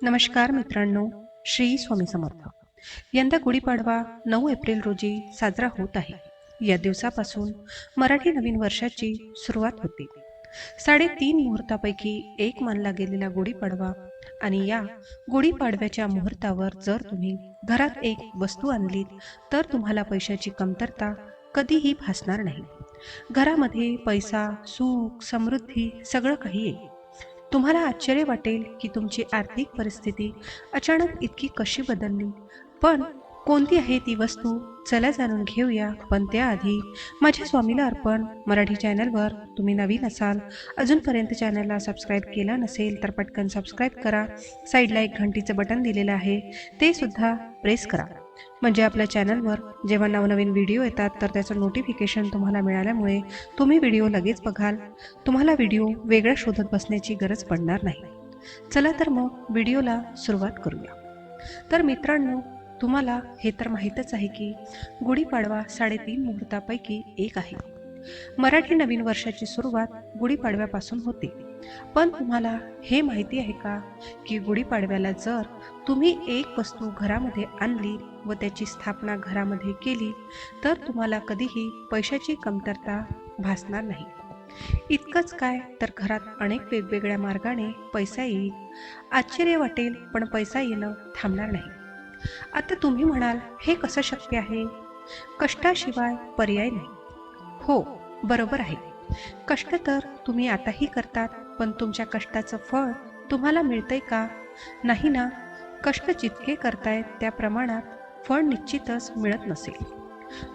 नमस्कार मित्रांनो, श्री स्वामी समर्थ. यंदा गुढीपाडवा 9 एप्रिल रोजी साजरा होत आहे. या दिवसापासून मराठी नवीन वर्षाची सुरुवात होते. 3.5 मुहूर्तापैकी एक मानला गेलेला गुढीपाडवा आणि या गुढीपाडव्याच्या मुहूर्तावर जर तुम्ही घरात एक वस्तू आणलीत तर तुम्हाला पैशाची कमतरता कधीही भासणार नाही. घरामध्ये पैसा, सुख, समृद्धी सगळं काही येईल. तुम्हाला आश्चर्य वाटेल की तुमची आर्थिक परिस्थिती अचानक इतकी कशी बदलली. पण कोणती आहे ती वस्तू? चला जाणून घेऊया. पण त्याआधी माझ्या स्वामीला अर्पण मराठी चॅनलवर तुम्ही नवीन असाल, अजूनपर्यंत चॅनलला सबस्क्राईब केला नसेल तर पटकन सबस्क्राईब करा. साईडला एक घंटीचं बटन दिलेलं आहे, ते सुद्धा प्रेस करा. म्हणजे आपल्या चॅनलवर जेव्हा नवनवीन व्हिडिओ येतात तर त्याचं नोटिफिकेशन तुम्हाला मिळाल्यामुळे तुम्ही व्हिडिओ लगेच बघाल. तुम्हाला व्हिडिओ वेगळा शोधत बसण्याची गरज पडणार नाही. चला तर मग व्हिडिओला सुरुवात करूया. तर मित्रांनो, तुम्हाला हे तर माहीतच आहे की गुढीपाडवा 3.5 मुहूर्तापैकी एक आहे. मराठी नवीन वर्षाची सुरुवात गुढीपाडव्यापासून होते. पण तुम्हाला हे माहिती आहे का की गुढीपाडव्याला जर तुम्ही एक वस्तू घरामध्ये आणली व त्याची स्थापना घरामध्ये केली तर तुम्हाला कधीही पैशाची कमतरता भासणार नाही. इतकंच काय तर घरात अनेक वेगवेगळ्या मार्गाने पैसा येईल. आश्चर्य वाटेल, पण पैसा येणं थांबणार नाही. आता तुम्ही म्हणाल, हे कसं शक्य आहे? कष्टाशिवाय पर्याय नाही. हो, बरोबर आहे. कष्ट तर तुम्ही आताही करतात, पण तुमच्या कष्टाचं फळ तुम्हाला मिळतंय का? नाही ना. कष्ट जितके करतायत त्या प्रमाणात फळ निश्चितच मिळत नसेल.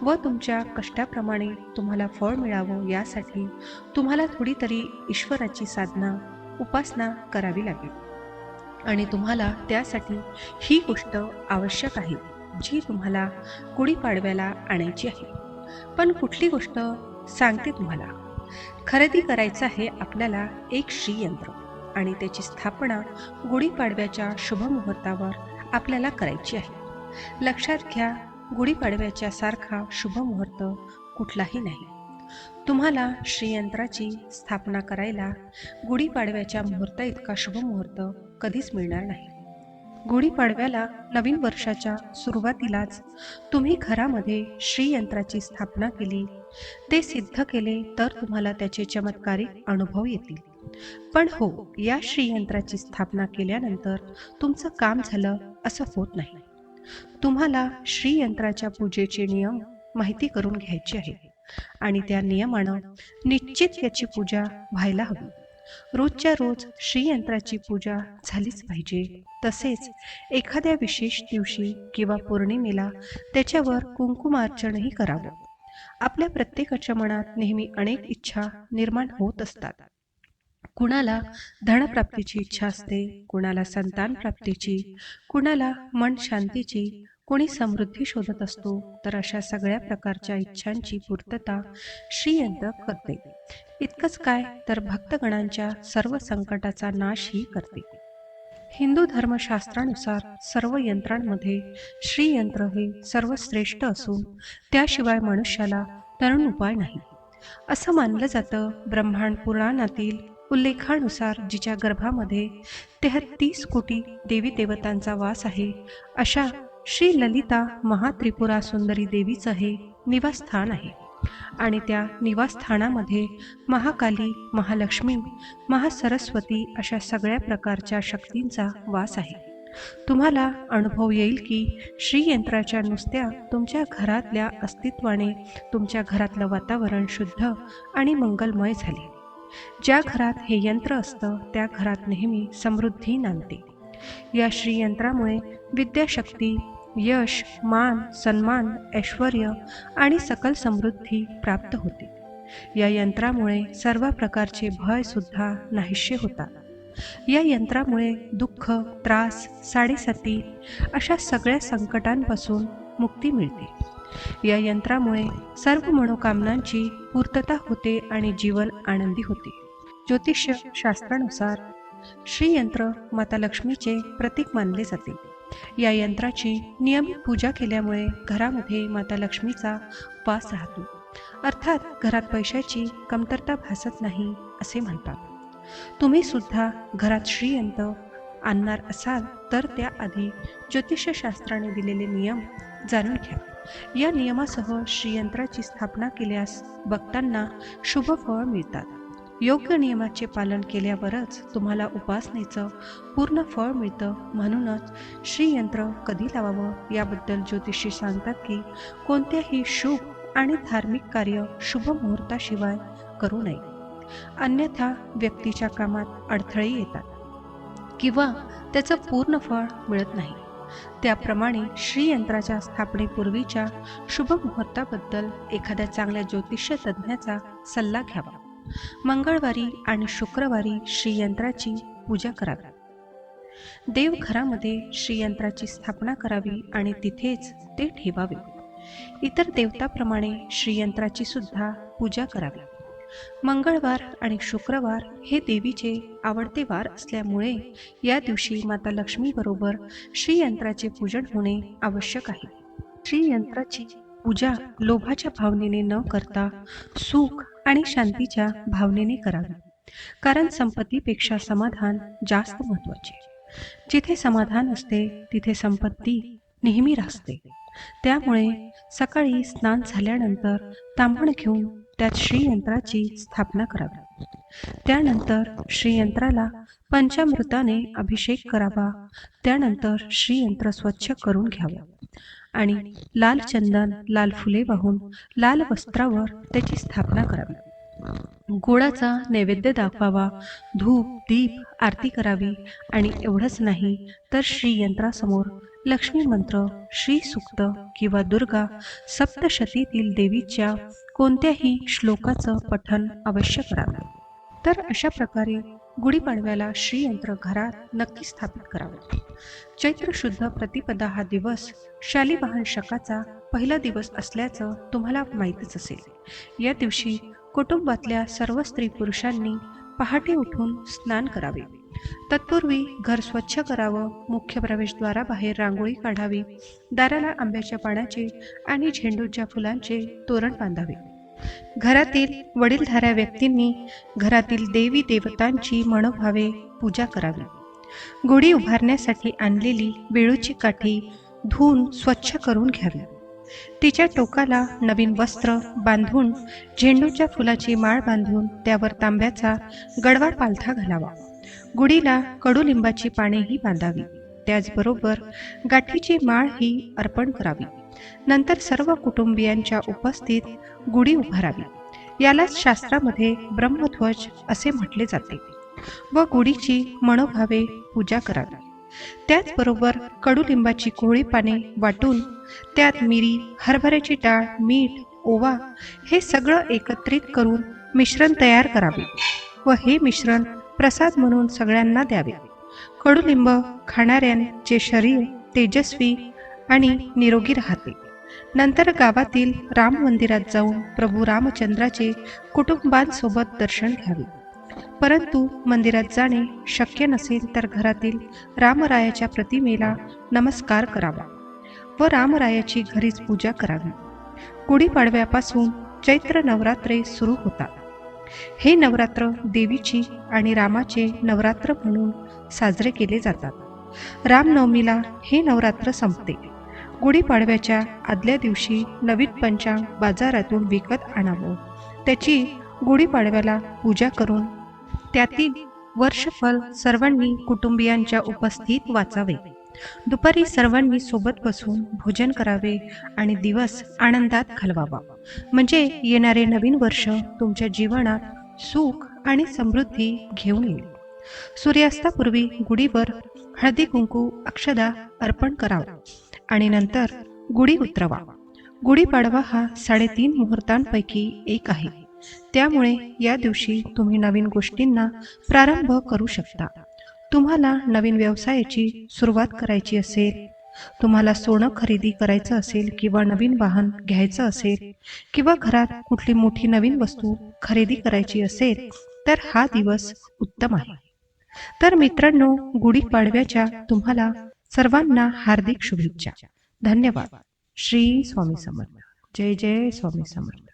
व तुमच्या कष्टाप्रमाणे तुम्हाला फळ मिळावं यासाठी तुम्हाला थोडी तरी ईश्वराची साधना, उपासना करावी लागेल. आणि तुम्हाला त्यासाठी ही गोष्ट आवश्यक आहे जी तुम्हाला गुढीपाडव्याला आणायची आहे. पण कुठली गोष्ट सांगते तुम्हाला. खरेदी करायचं आहे आपल्याला एक श्रीयंत्र आणि त्याची स्थापना गुढीपाडव्याच्या शुभ मुहूर्तावर आपल्याला करायची आहे. लक्षात घ्या, गुढीपाडव्याच्या सारखा शुभ मुहूर्त कुठलाही नाही. तुम्हाला श्रीयंत्राची स्थापना करायला गुढीपाडव्याच्या मुहूर्ता इतका शुभ मुहूर्त कधीच मिळणार नाही. गुढीपाडव्याला नवीन वर्षाच्या सुरुवातीलाच तुम्ही घरामध्ये श्रीयंत्राची स्थापना केली, ते सिद्ध केले तर तुम्हाला त्याचे चमत्कारिक अनुभव येतील. पण हो, या श्रीयंत्राची स्थापना केल्यानंतर तुमचं काम झालं असं होत नाही. तुम्हाला श्रीयंत्राच्या पूजेचे नियम माहिती करून घ्यायचे आहे आणि त्या नियमानं निश्चित याची पूजा व्हायला हवी. रोजच्या रोज श्रीयंत्राची पूजा झालीच पाहिजे. तसेच एखाद्या विशेष दिवशी किंवा पौर्णिमेला त्याच्यावर कुंकुमार्चनही करावं. आपल्या प्रत्येकाच्या मनात नेहमी अनेक इच्छा निर्माण होत असतात. कुणाला धनप्राप्तीची इच्छा असते, कुणाला संतान प्राप्तीची, कुणाला मन शांतीची, कोणी समृद्धी शोधत असतो. तर अशा सगळ्या प्रकारच्या इच्छांची पूर्तता श्रीयंत्र करते. इतकंच काय तर भक्तगणांच्या सर्व संकटाचा नाशही करते. हिंदू धर्मशास्त्रानुसार सर्व यंत्रांमध्ये श्रीयंत्र हे सर्वश्रेष्ठ असून त्याशिवाय मनुष्याला तरुण उपाय नाही असं मानलं जातं. ब्रह्मांड पुराणातील उल्लेखानुसार जिच्या गर्भामध्ये 33 कोटी देवी देवतांचा वास आहे, अशा श्री ललिता महात्रिपुरा सुंदरी देवीचं हे निवासस्थान आहे. आणि त्या निवासस्थानामध्ये महाकाली, महालक्ष्मी, महासरस्वती अशा सगळ्या प्रकारच्या शक्तींचा वास आहे. तुम्हाला अनुभव येईल की श्रीयंत्राच्या नुसत्या तुमच्या घरातल्या अस्तित्वाने तुमच्या घरातलं वातावरण शुद्ध आणि मंगलमय झाले. ज्या घरात हे यंत्र असतं त्या घरात नेहमी समृद्धी नांदते. या श्रीयंत्रामुळे विद्याशक्ती, यश, मान, सन्मान, ऐश्वर आणि सकल समृद्धी प्राप्त होते. या यंत्रामुळे सर्व प्रकारचे भय सुद्धा नाहीसे होतात. या यंत्रामुळे दुःख, त्रास, साडेसाती अशा सगळ्या संकटांपासून मुक्ती मिळते. या यंत्रामुळे सर्व मनोकामनांची पूर्तता होते आणि जीवन आनंदी होते. ज्योतिष्य शास्त्रानुसार श्रीयंत्र माता लक्ष्मीचे प्रतीक मानले जाते. या यंत्राची नियमित पूजा केल्यामुळे घरामध्ये माता लक्ष्मीचा वास राहतो. अर्थात घरात पैशाची कमतरता भासत नाही असे म्हणतात. तुम्ही सुद्धा घरात श्रीयंत्र आणणार असाल तर त्याआधी ज्योतिषशास्त्राने दिलेले नियम जाणून घ्या. या नियमासह श्रीयंत्राची स्थापना केल्यास भक्तांना शुभ फळ मिळतात. योग्य नियमाचे पालन केल्यावरच तुम्हाला उपासनेचं पूर्ण फळ मिळतं. म्हणूनच श्रीयंत्र कधी लावावं याबद्दल ज्योतिषी सांगतात की कोणत्याही शुभ आणि धार्मिक कार्य शुभ मुहूर्ताशिवाय करू नये, अन्यथा व्यक्तीच्या कामात अडथळे येतात किंवा त्याचं पूर्ण फळ मिळत नाही. त्याप्रमाणे श्रीयंत्राच्या स्थापनेपूर्वीच्या शुभ मुहूर्ताबद्दल एखाद्या चांगल्या ज्योतिष्य तज्ज्ञाचा सल्ला घ्यावा. मंगळवारी आणि शुक्रवारी श्रीयंत्राची पूजा करावी. देवघरामध्ये श्रीयंत्राची स्थापना करावी आणि तिथेच ते ठेवावे. इतर देवताप्रमाणे श्रीयंत्राची सुद्धा पूजा करावी. मंगळवार आणि शुक्रवार हे देवीचे आवडते वार असल्यामुळे या दिवशी माता लक्ष्मीबरोबर श्रीयंत्राचे पूजन होणे आवश्यक आहे. श्रीयंत्राची पूजा लोभाच्या भावनेने न करता सुख आणि शांतीच्या भावनेने करावी. कारण संपत्तीपेक्षा समाधान जास्त महत्त्वाचे. जिथे समाधान असते तिथे संपत्ती नेहमी राहते. त्यामुळे सकाळी स्नान झाल्यानंतर तांबण घेऊन त्यात श्रीयंत्राची स्थापना करावी. त्यानंतर श्रीयंत्राला पंचामृताने अभिषेक करावा. त्यानंतर श्रीयंत्र स्वच्छ करून घ्यावे आणि लाल चंदन, लाल फुले वाहून लाल वस्त्रावर त्याची स्थापना करावी. गोडाचा नैवेद्य दाखवावा. धूप, दीप, आरती करावी. आणि एवढंच नाही तर श्रीयंत्रासमोर लक्ष्मी मंत्र, श्री सूक्त किंवा दुर्गा सप्तशतीतील देवीच्या कोणत्याही श्लोकाचं पठण अवश्य करावे. तर अशा प्रकारे गुढीपाडव्याला श्रीयंत्र घरात नक्की स्थापित करावे. चैत्र शुद्ध प्रतिपदा हा दिवस शालिवाहन शकाचा पहिला दिवस असल्याचं तुम्हाला माहीतच असेल. या दिवशी कुटुंबातल्या सर्व स्त्री पुरुषांनी पहाटे उठून स्नान करावे. तत्पूर्वी घर स्वच्छ करावं. मुख्य प्रवेशद्वाराबाहेर रांगोळी काढावी. दाराला आंब्याच्या पानाचे आणि झेंडूच्या फुलांचे तोरण बांधावे. घरातील वडीलधाऱ्या व्यक्तींनी घरातील देवी देवतांची मनोभावे पूजा करावी. गुढी उभारण्यासाठी आणलेली बेळूची काठी धुवून स्वच्छ करून घ्यावी. तिच्या टोकाला नवीन वस्त्र बांधून झेंडूच्या फुलाची माळ बांधून त्यावर तांब्याचा गडवा पालथा घालावा. गुढीला कडुलिंबाची पानेही बांधावी. त्याचबरोबर गाठीची माळ ही अर्पण करावी. नंतर सर्व कुटुंबियांच्या उपस्थित गुढी उभारावी. यालाच शास्त्रामध्ये ब्रह्मध्वज असे म्हटले जाते व गुढीची मनोभावे पूजा करावी. त्याचबरोबर कडुलिंबाची कोवळी पाने वाटून त्यात मिरी, हरभऱ्याची डाळ, मीठ, ओवा हे सगळं एकत्रित करून मिश्रण तयार करावे व हे मिश्रण प्रसाद म्हणून सगळ्यांना द्यावे. कडुलिंब खाणाऱ्यांचे शरीर तेजस्वी आणि निरोगी राहते. नंतर गावातील राम मंदिरात जाऊन प्रभू रामचंद्राचे कुटुंबांसोबत दर्शन घ्यावे. परंतु मंदिरात जाणे शक्य नसेल तर घरातील रामरायाच्या प्रतिमेला नमस्कार करावा व रामरायाची घरीच पूजा करावी. गुढीपाडव्यापासून चैत्र नवरात्रे सुरू होतात. हे नवरात्र देवीची आणि रामाचे नवरात्र म्हणून साजरे केले जातात. रामनवमीला हे नवरात्र संपते. गुढीपाडव्याच्या आदल्या दिवशी नवीन पंचांग बाजारातून विकत आणावं. त्याची गुढीपाडव्याला पूजा करून त्यातील वर्षफल सर्वांनी कुटुंबियांच्या उपस्थित वाचावे. दुपारी सर्वांनी सोबत बसून भोजन करावे आणि दिवस आनंदात घालवावा. म्हणजे येणारे नवीन वर्ष तुमच्या जीवनात सुख आणि समृद्धी घेऊन येईल. सूर्यास्तापूर्वी गुढीवर हळदी कुंकू अक्षदा अर्पण करावा आणि नंतर गुढी उतरवा. गुढीपाडवा हा 3.5 मुहूर्तांपैकी एक आहे. त्यामुळे या दिवशी तुम्ही नवीन गोष्टींना प्रारंभ करू शकता. तुम्हाला नवीन व्यवसायाची सुरुवात करायची असेल, तुम्हाला सोनं खरेदी करायचं असेल किंवा नवीन वाहन घ्यायचं असेल किंवा घरात कुठली मोठी नवीन वस्तू खरेदी करायची असेल तर हा दिवस उत्तम आहे. तर मित्रांनो, गुढीपाडव्याच्या तुम्हाला सर्वांना हार्दिक शुभेच्छा. धन्यवाद. श्री स्वामी समर्थ. जय जय स्वामी समर्थ.